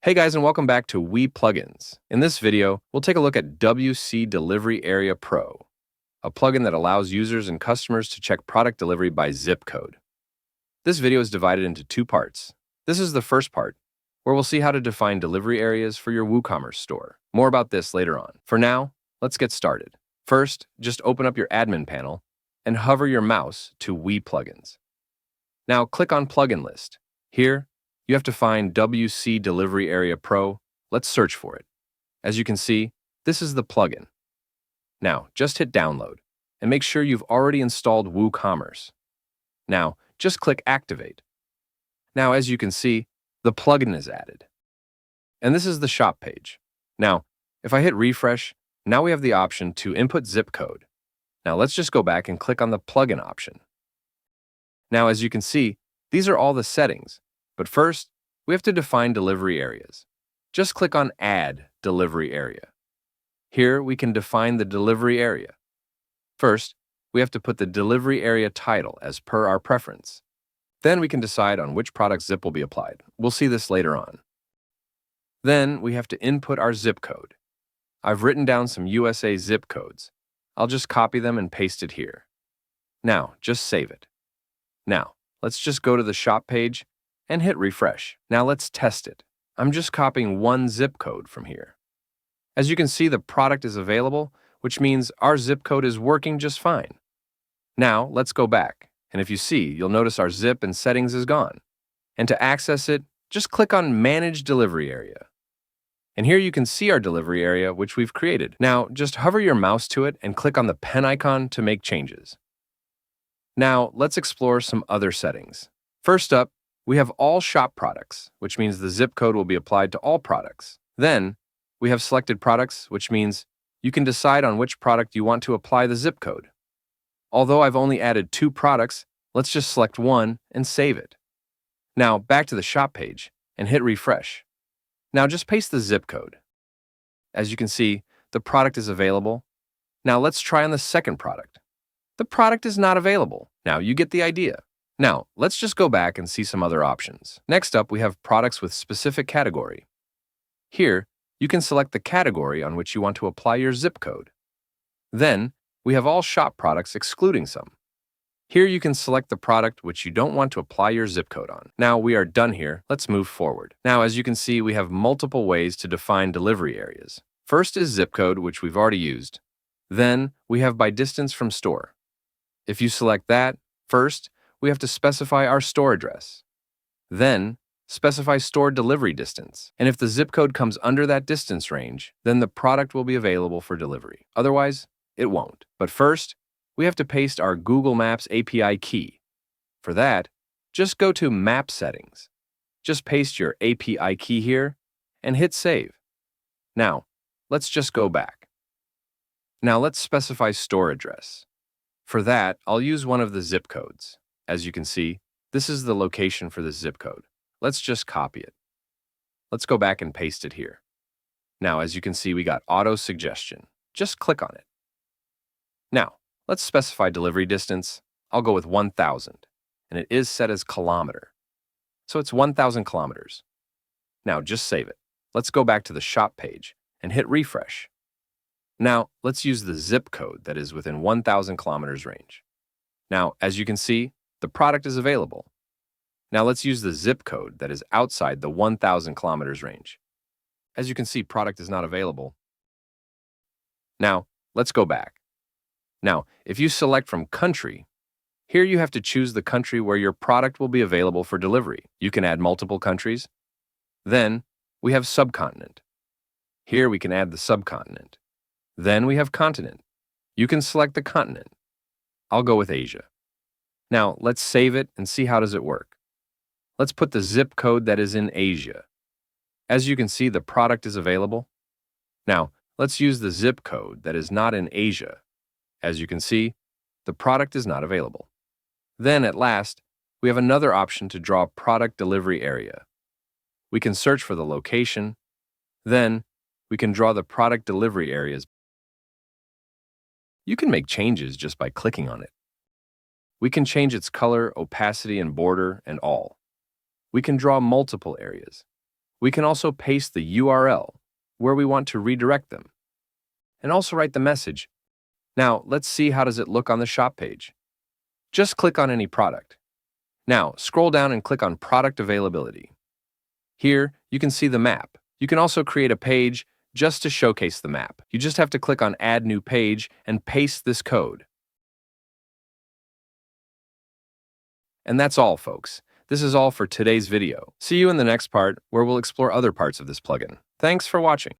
Hey guys, and welcome back to Plugins. In this video, we'll take a look at WC Delivery Area Pro, a plugin that allows users and customers to check product delivery by zip code. This video is divided into two parts. This is the first part, where we'll see how to define delivery areas for your WooCommerce store. More about this later on. For now, let's get started. First, just open up your admin panel and hover your mouse to Plugins. Now click on Plugin List. Here, you have to find WC Delivery Area Pro. Let's search for it. As you can see, this is the plugin. Now, just hit download and make sure you've already installed WooCommerce. Now, just click Activate. Now, as you can see, the plugin is added. And this is the shop page. Now, if I hit refresh, now we have the option to input zip code. Now, let's just go back and click on the plugin option. Now, as you can see, these are all the settings. But first, we have to define delivery areas. Just click on Add Delivery Area. Here, we can define the delivery area. First, we have to put the delivery area title as per our preference. Then we can decide on which product zip will be applied. We'll see this later on. Then we have to input our zip code. I've written down some USA zip codes. I'll just copy them and paste it here. Now, just save it. Now, let's just go to the shop page and hit refresh. Now let's test it. I'm just copying one zip code from here. As you can see, the product is available, which means our zip code is working just fine. Now let's go back, and if you see, you'll notice our zip and settings is gone. And to access it, just click on Manage Delivery Area. And here you can see our delivery area, which we've created. Now just hover your mouse to it and click on the pen icon to make changes. Now let's explore some other settings. First up, we have all shop products, which means the zip code will be applied to all products. Then, we have selected products, which means you can decide on which product you want to apply the zip code. Although I've only added 2 products, let's just select one and save it. Now, back to the shop page and hit refresh. Now just paste the zip code. As you can see, the product is available. Now let's try on the second product. The product is not available. Now you get the idea. Now, let's just go back and see some other options. Next up, we have products with specific category. Here, you can select the category on which you want to apply your zip code. Then, we have all shop products excluding some. Here you can select the product which you don't want to apply your zip code on. Now we are done here, let's move forward. Now, as you can see, we have multiple ways to define delivery areas. First is zip code, which we've already used. Then, we have by distance from store. If you select that, first, we have to specify our store address. Then, specify store delivery distance. And if the zip code comes under that distance range, then the product will be available for delivery. Otherwise, it won't. But first, we have to paste our Google Maps API key. For that, just go to Map Settings. Just paste your API key here and hit Save. Now, let's just go back. Now let's specify store address. For that, I'll use one of the zip codes. As you can see, this is the location for the zip code. Let's just copy it. Let's go back and paste it here. Now, as you can see, we got auto suggestion. Just click on it. Now, let's specify delivery distance. I'll go with 1,000, and it is set as kilometer. So it's 1,000 kilometers. Now, just save it. Let's go back to the shop page and hit refresh. Now, let's use the zip code that is within 1,000 kilometers range. Now, as you can see, the product is available. Now let's use the zip code that is outside the 1,000 kilometers range. As you can see, product is not available. Now, let's go back. Now, if you select from country, here you have to choose the country where your product will be available for delivery. You can add multiple countries. Then, we have subcontinent. Here we can add the subcontinent. Then we have continent. You can select the continent. I'll go with Asia. Now, let's save it and see how does it work. Let's put the zip code that is in Asia. As you can see, the product is available. Now, let's use the zip code that is not in Asia. As you can see, the product is not available. Then, at last, we have another option to draw a product delivery area. We can search for the location. Then, we can draw the product delivery areas. You can make changes just by clicking on it. We can change its color, opacity, and border, and all. We can draw multiple areas. We can also paste the URL where we want to redirect them, and also write the message. Now, let's see how does it look on the shop page. Just click on any product. Now, scroll down and click on Product Availability. Here, you can see the map. You can also create a page just to showcase the map. You just have to click on Add New Page and paste this code. And that's all, folks. This is all for today's video. See you in the next part, where we'll explore other parts of this plugin. Thanks for watching.